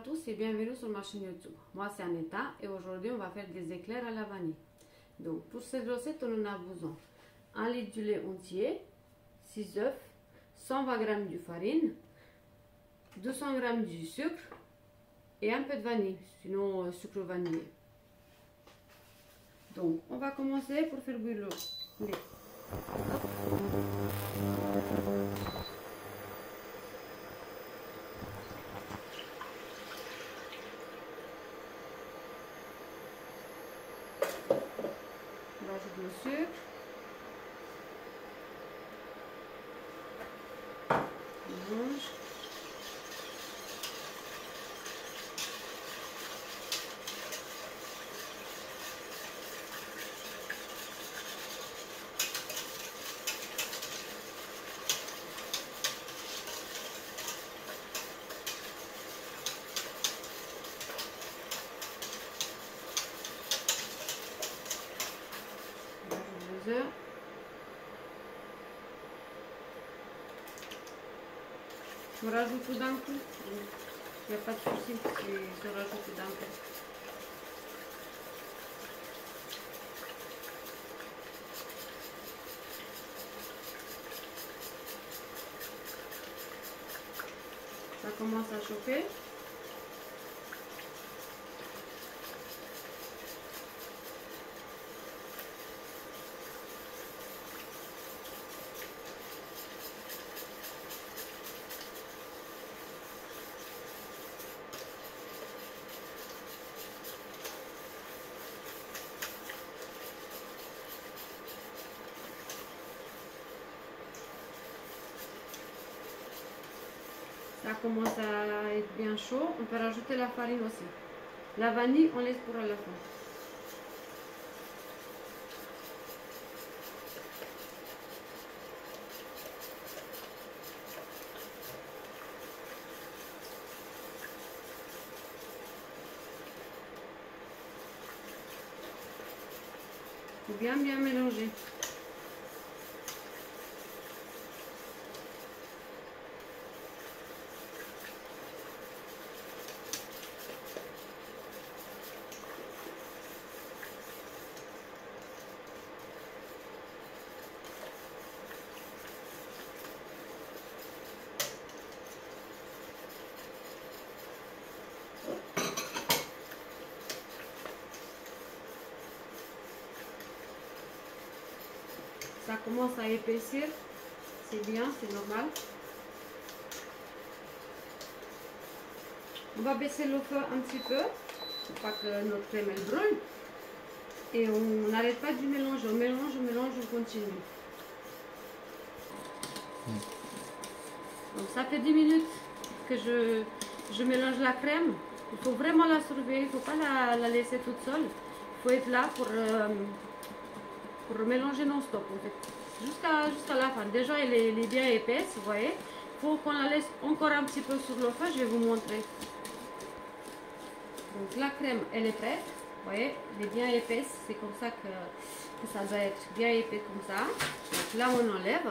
tous et bienvenue sur ma chaîne YouTube. Moi c'est Aneta et aujourd'hui on va faire des éclairs à la vanille. Donc pour cette recette on en a besoin 1 litre de lait entier, 6 œufs, 120 g de farine, 200 g de sucre et un peu de vanille, sinon sucre vanillé. Donc on va commencer pour faire bouillir le lait. On rajoute le sucre, on mélange. Je rajoute tout d'un coup, il n'y a pas de souci si je rajoute tout d'un coup. Ça commence à chauffer. Ça commence à être bien chaud. On peut rajouter la farine aussi. La vanille, on laisse pour la fin. Il faut bien mélanger. Ça commence à épaissir, c'est bien, c'est normal. On va baisser le feu un petit peu, pour pas que notre crème elle brûle. Et on n'arrête pas de mélanger, on mélange, on continue. Donc ça fait 10 minutes que je mélange la crème. Il faut vraiment la surveiller, il ne faut pas la laisser toute seule. Il faut être là pour mélanger non-stop en fait, jusqu'à la fin. Déjà elle est bien épaisse, vous voyez. Il faut qu'on la laisse encore un petit peu sur le feu, je vais vous montrer. Donc la crème elle est prête, vous voyez, elle est bien épaisse, c'est comme ça que ça doit être bien épais comme ça. Donc là on enlève,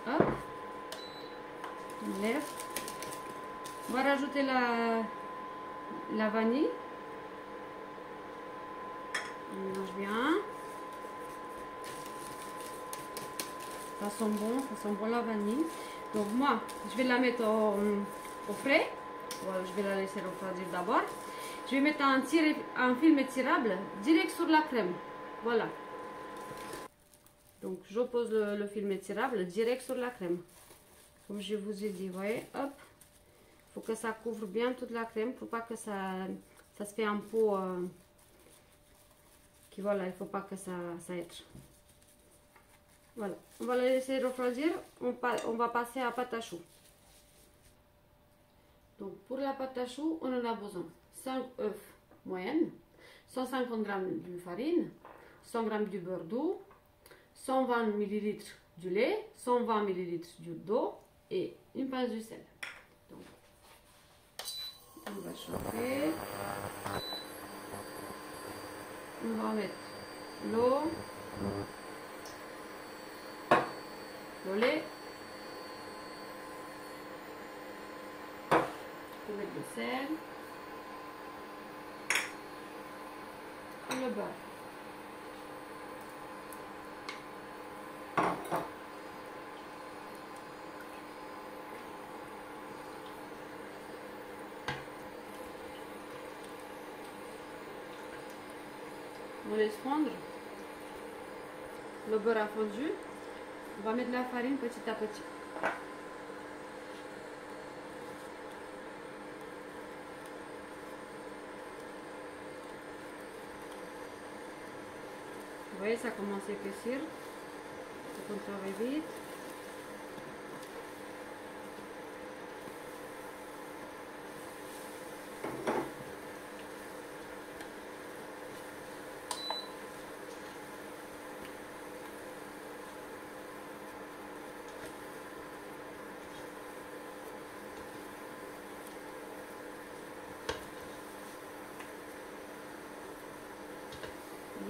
hop, on enlève. On va rajouter la vanille, on mélange bien. Ça sent bon la vanille. Donc moi, je vais la mettre au frais. Voilà, je vais la laisser refroidir d'abord. Je vais mettre un film étirable direct sur la crème. Voilà. Donc j'oppose le film étirable direct sur la crème. Comme je vous ai dit, vous voyez, hop. Il faut que ça couvre bien toute la crème pour pas que ça se fait un pot qui voilà, il faut pas que ça être. Voilà, on va la laisser refroidir, on va passer à pâte à choux. Donc pour la pâte à choux, on en a besoin 5 œufs moyennes, 150 g de farine, 100 g de beurre doux, 120 ml de lait, 120 ml d'eau et une pince de sel. Donc on va chauffer, on va mettre l'eau, le lait, faut mettre le sel. Et le beurre. On laisse fondre. Le beurre a fondu. On va mettre la farine petit à petit. Vous voyez, ça commence à épaissir. Il faut qu'on travaille vite.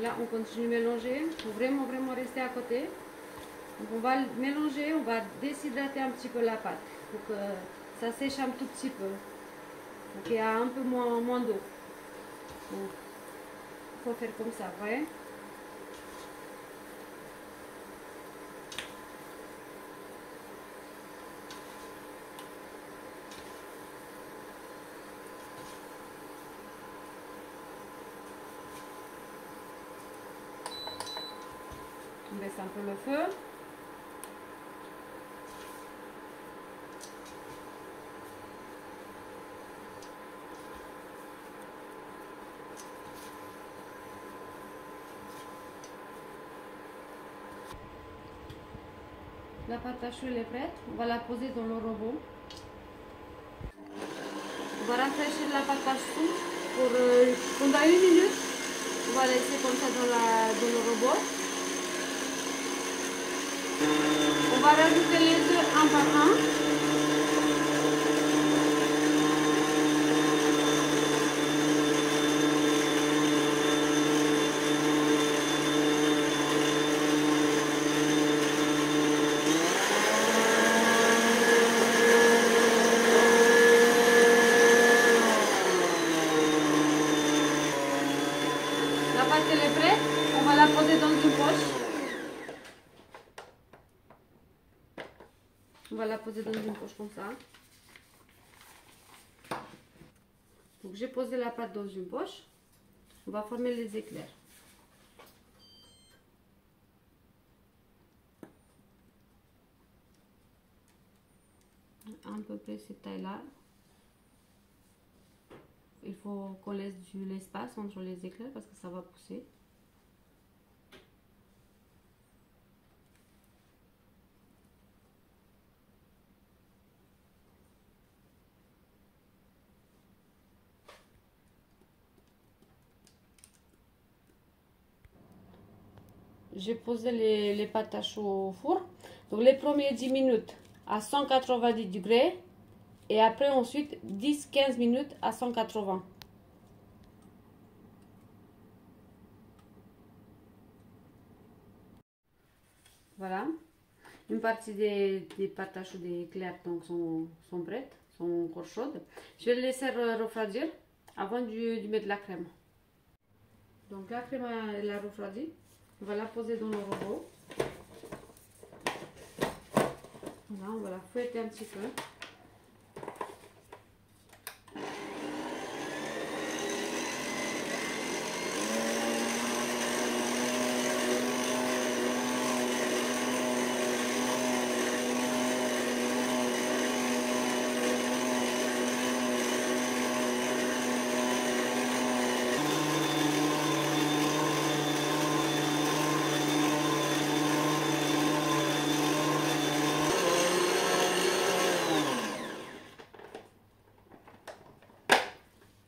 Là, on continue à mélanger. Il faut vraiment rester à côté. Donc, on va mélanger, on va déshydrater un petit peu la pâte pour que ça sèche un tout petit peu. Donc, il y a un peu moins d'eau. Donc, il faut faire comme ça, vous voyez? On baisse un peu le feu. La pâte à choux est prête. On va la poser dans le robot. On va rafraîchir la pâte à choux pendant 1 minute. On va laisser comme ça dans le robot. On va rajouter les œufs un par un. La pâte elle est prête. On va la poser dans une poche. On va la poser dans une poche comme ça. Donc j'ai posé la pâte dans une poche. On va former les éclairs. À peu près cette taille là. Il faut qu'on laisse de l'espace entre les éclairs parce que ça va pousser. J'ai posé les pâtes à choux au four. Donc les premiers 10 minutes à 190 degrés et après ensuite 10-15 minutes à 180. Voilà. Une partie des pâtes à choux des éclairs donc sont prêtes, sont encore chaudes. Je vais les laisser refroidir avant de mettre la crème. Donc la crème elle a refroidi. On va la poser dans le robot. Là, on va la fouetter un petit peu.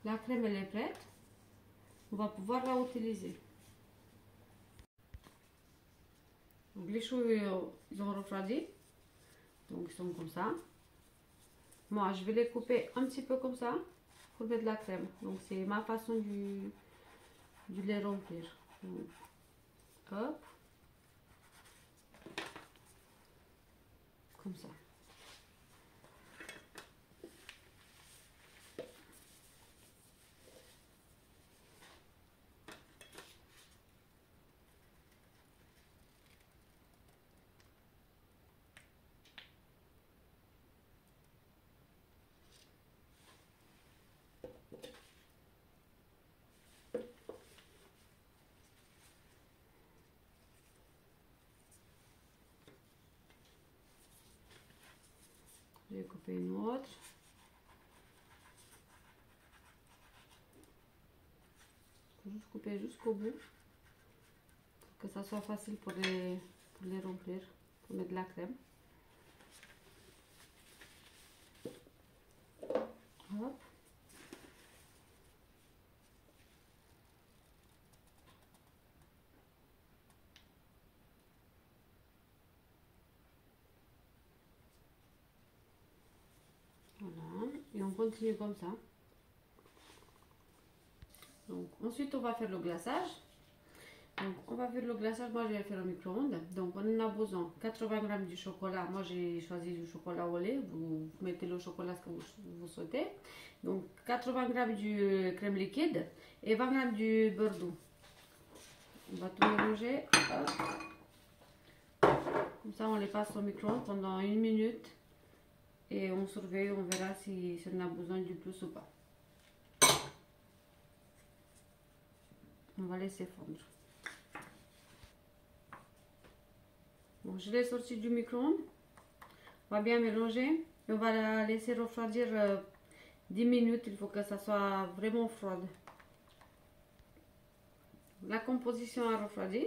La crème elle est prête. On va pouvoir la utiliser. Donc les choux ils ont refroidi. Donc ils sont comme ça. Moi je vais les couper un petit peu comme ça pour mettre de la crème. Donc c'est ma façon de les remplir. Donc, hop. Comme ça. Je vais couper une autre. Il faut juste couper jusqu'au bout pour que ça soit facile pour les remplir, pour mettre de la crème. Hop. Voilà, et on continue comme ça. Donc ensuite on va faire le glaçage. Donc on va faire le glaçage, moi je vais faire au micro-ondes. Donc on en a besoin 80 g du chocolat. Moi j'ai choisi du chocolat au lait. Vous mettez le chocolat que vous souhaitez. Donc 80 g du crème liquide et 20 g du beurre doux. On va tout mélanger. Hop. Comme ça on les passe au micro-ondes pendant 1 minute. Et on surveille, on verra si on a besoin du plus ou pas. On va laisser fondre. Bon, je l'ai sorti du micro-ondes. On va bien mélanger. Et on va la laisser refroidir 10 minutes. Il faut que ça soit vraiment froide. La composition a refroidi.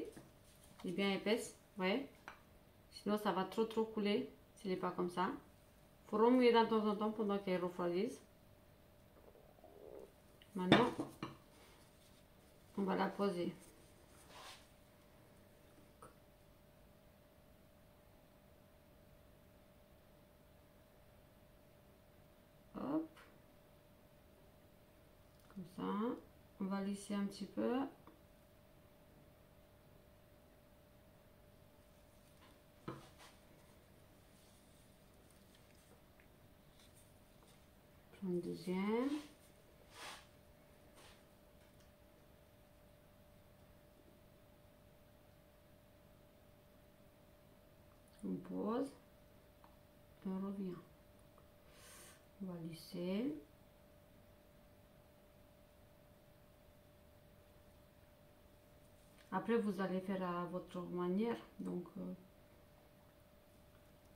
Elle est bien épaisse. Vous voyez? Sinon, ça va trop couler s'il n'est pas comme ça. Il faut remuer de temps en temps pendant qu'elle refroidisse. Maintenant, on va la poser. Hop. Comme ça. On va lisser un petit peu. Une deuxième. On pose. Et on revient. On va lisser. Après, vous allez faire à votre manière. Donc,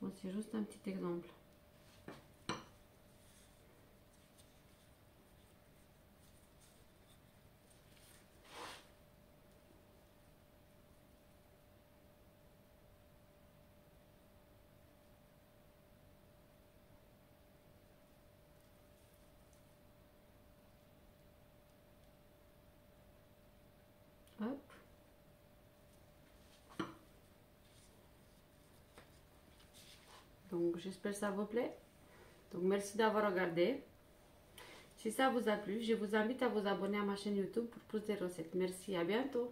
moi, c'est juste un petit exemple. Hop. Donc j'espère que ça vous plaît. Donc merci d'avoir regardé. Si ça vous a plu, je vous invite à vous abonner à ma chaîne YouTube pour plus de recettes. Merci, à bientôt.